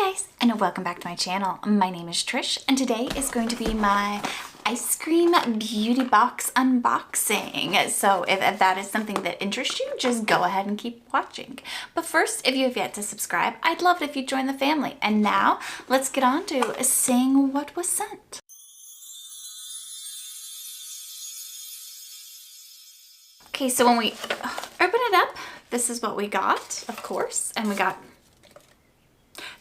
Hi guys, and welcome back to my channel. My name is Trish, and today is going to be my ice cream beauty box unboxing. So if that is something that interests you, just go ahead and keep watching. But first, if you have yet to subscribe, I'd love it if you join the family. And now, let's get on to seeing what was sent. Okay, so when we open it up, this is what we got, of course, and we got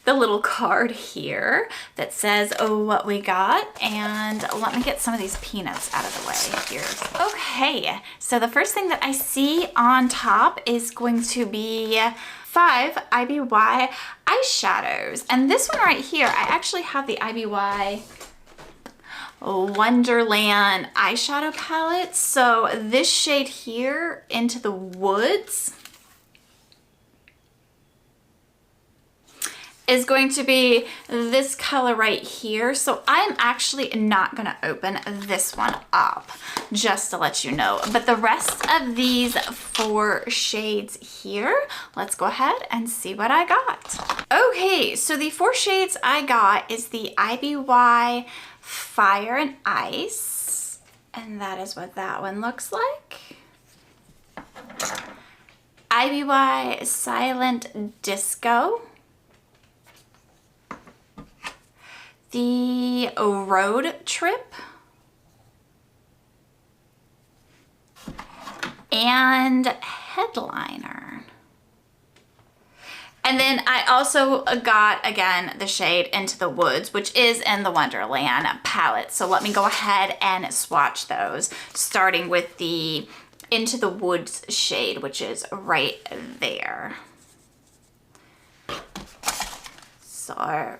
the little card here that says what we got, and let me get some of these peanuts out of the way here. Okay, so the first thing that I see on top is going to be 5 IBY eyeshadows, and this one right here, I actually have the IBY Wonderland eyeshadow palette. So this shade here, Into the Woods, is going to be this color right here. So I'm actually not gonna open this one up, just to let you know. But the rest of these 4 shades here, let's go ahead and see what I got. Okay, so the 4 shades I got is the IBY Fire and Ice, and that is what that one looks like. IBY Silent Disco, the Road Trip, and Headliner. And then I also got, again, the shade Into the Woods, which is in the Wonderland palette. So let me go ahead and swatch those, starting with the Into the Woods shade, which is right there. So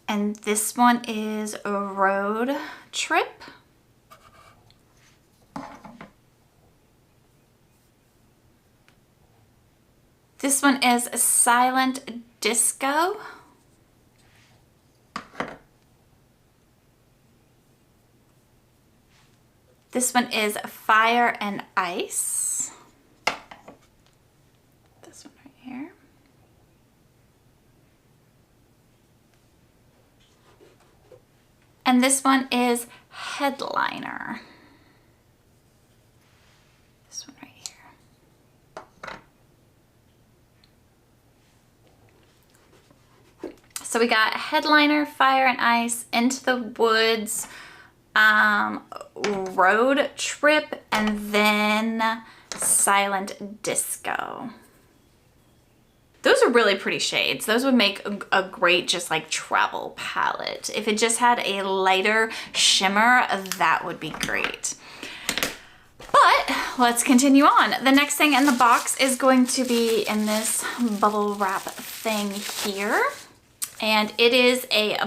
and this one is a Road Trip. This one is a Silent Disco. This one is Fire and Ice. This one right here. And this one is Headliner. This one right here. So we got Headliner, Fire and Ice, Into the Woods, Road Trip, and then Silent Disco. Those are really pretty shades. Those would make a great just like travel palette. If it just had a lighter shimmer, that would be great. But let's continue on. The next thing in the box is going to be in this bubble wrap thing here. And it is a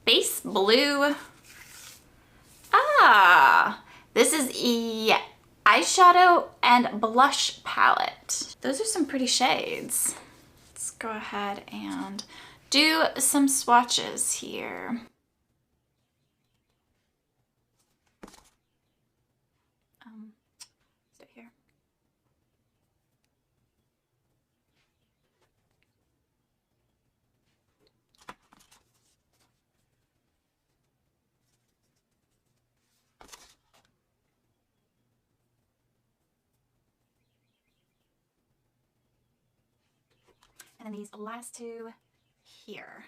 base blue. This is a eyeshadow and blush palette. Those are some pretty shades. Let's go ahead and do some swatches here. So here. And then these last 2 here.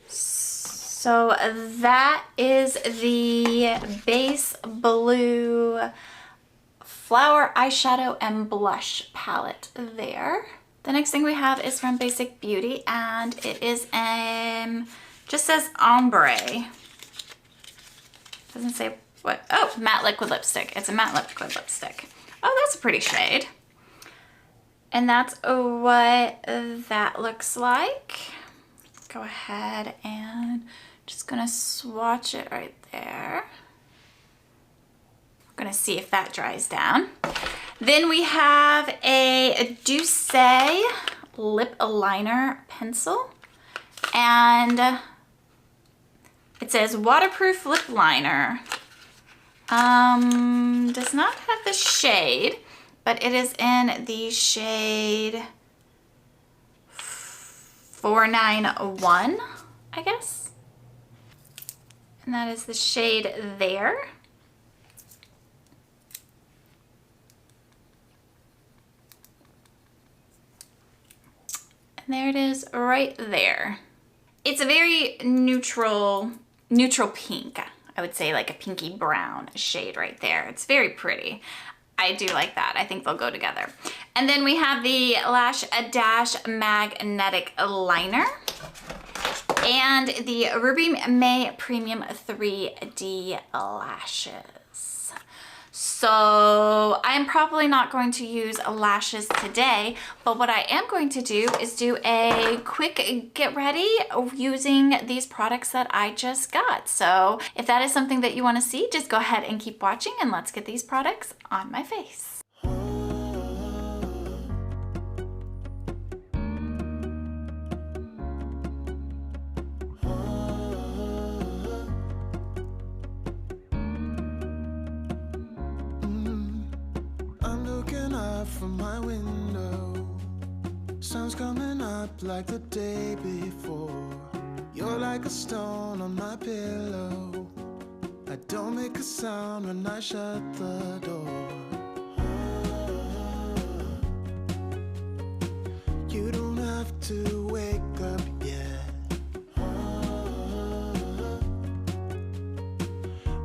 So that is the base blue flower eyeshadow and blush palette there. The next thing we have is from Basic Beauty, and it is just says ombre. Doesn't say what. Oh, matte liquid lipstick. It's a matte liquid lipstick. Oh, that's a pretty shade. And that's what that looks like. Go ahead and just gonna swatch it right there. I'm gonna see if that dries down. Then we have a Douce lip liner pencil, and it says waterproof lip liner Does not have the shade, but it is in the shade 491, I guess. And that is the shade there. And there it is right there. It's a very neutral pink. I would say like a pinky brown shade right there. It's very pretty. I do like that. I think they'll go together. And then we have the Lash Dash Magnetic Liner and the Ruby May Premium 3D Lashes. So I'm probably not going to use lashes today, but what I am going to do is do a quick get ready using these products that I just got. So if that is something that you want to see, just go ahead and keep watching and let's get these products on my face. From my window, sun's coming up like the day before. You're like a stone on my pillow. I don't make a sound when I shut the door. You don't have to wake up yet.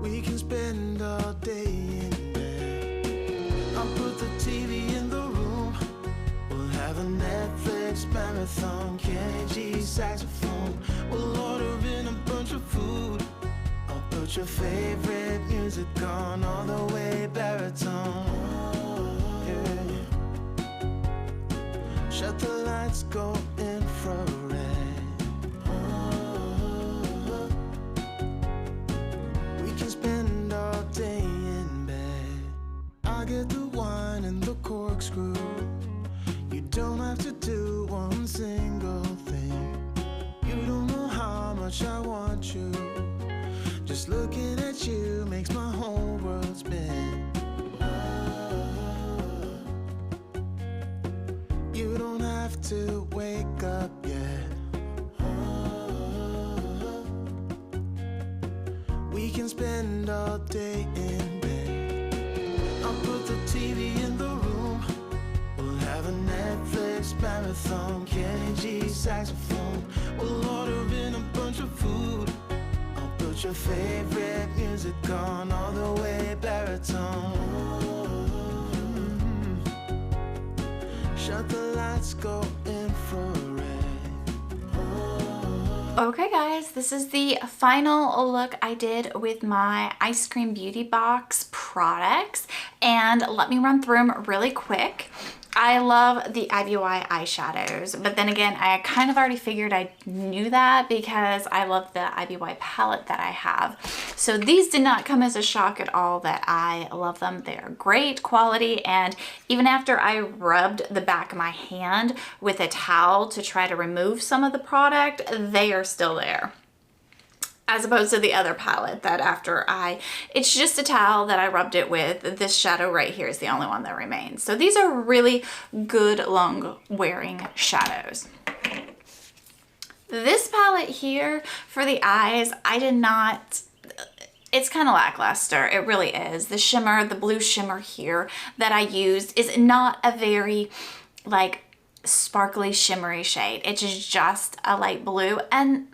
We can spend all day in bed. I'll put the TV in the room. We'll have a Netflix marathon. Kenny G saxophone. We'll order in a bunch of food. I'll put your favorite music on all the way baritone. Yeah. Shut the lights, go infrared. We can spend all day in bed. I get the wine and the corkscrew. You don't have to do one single thing. You don't know how much I want you. Just looking at you makes my whole world spin. You don't have to wake up yet. We can spend all day in bed. I'll put the TV in the room. We'll have a Netflix marathon. Kenny G saxophone. We'll order in a bunch of food. I'll put your favorite music on all the way baritone. Shut the lights, go infrared. Okay guys, this is the final look I did with my Eyescream Beauty Box products, and let me run through them really quick. I love the IBY eyeshadows, but then again, I kind of already figured I knew that because I love the IBY palette that I have. So these did not come as a shock at all that I love them. They are great quality, and even after I rubbed the back of my hand with a towel to try to remove some of the product, they are still there. As opposed to the other palette that it's just a towel that I rubbed it with. This shadow right here is the only one that remains. So these are really good long wearing shadows. This palette here for the eyes, it's kind of lackluster. It really is. The shimmer, the blue shimmer here that I used is not a very like sparkly shimmery shade. It's just a light blue, and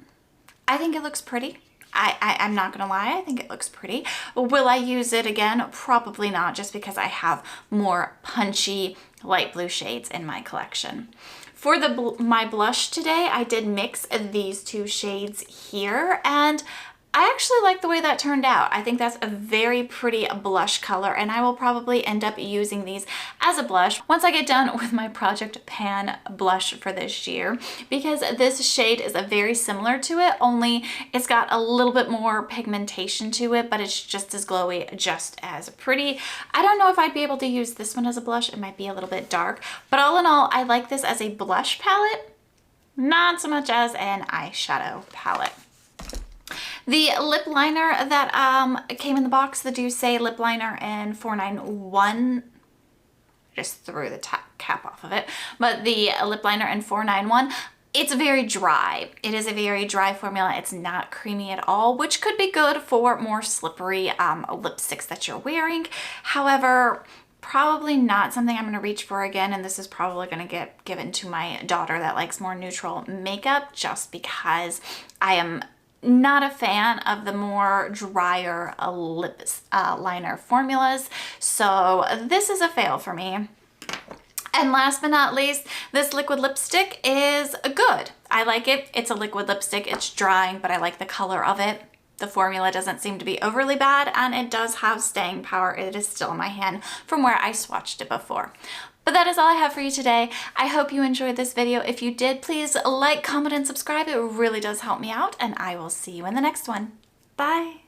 I think it looks pretty. I'm not gonna lie, I think it looks pretty. Will I use it again? Probably not, just because I have more punchy light blue shades in my collection. For my blush today, I did mix these two shades here, and I actually like the way that turned out. I think that's a very pretty blush color, and I will probably end up using these as a blush once I get done with my Project Pan blush for this year, because this shade is very similar to it, only it's got a little bit more pigmentation to it, but it's just as glowy, just as pretty. I don't know if I'd be able to use this one as a blush. It might be a little bit dark, but all in all, I like this as a blush palette, not so much as an eyeshadow palette. The lip liner that came in the box, the Do Say lip liner in 491, just threw the cap off of it, but the lip liner in 491, it's very dry. It is a very dry formula. It's not creamy at all, which could be good for more slippery lipsticks that you're wearing. However, probably not something I'm going to reach for again, and this is probably going to get given to my daughter that likes more neutral makeup, just because I am not a fan of the more drier lip liner formulas. So this is a fail for me. And last but not least, this liquid lipstick is good. I like it. It's a liquid lipstick. It's drying, but I like the color of it. The formula doesn't seem to be overly bad, and it does have staying power. It is still in my hand from where I swatched it before. But that is all I have for you today. I hope you enjoyed this video. If you did, please like, comment, and subscribe. It really does help me out, and I will see you in the next one. Bye.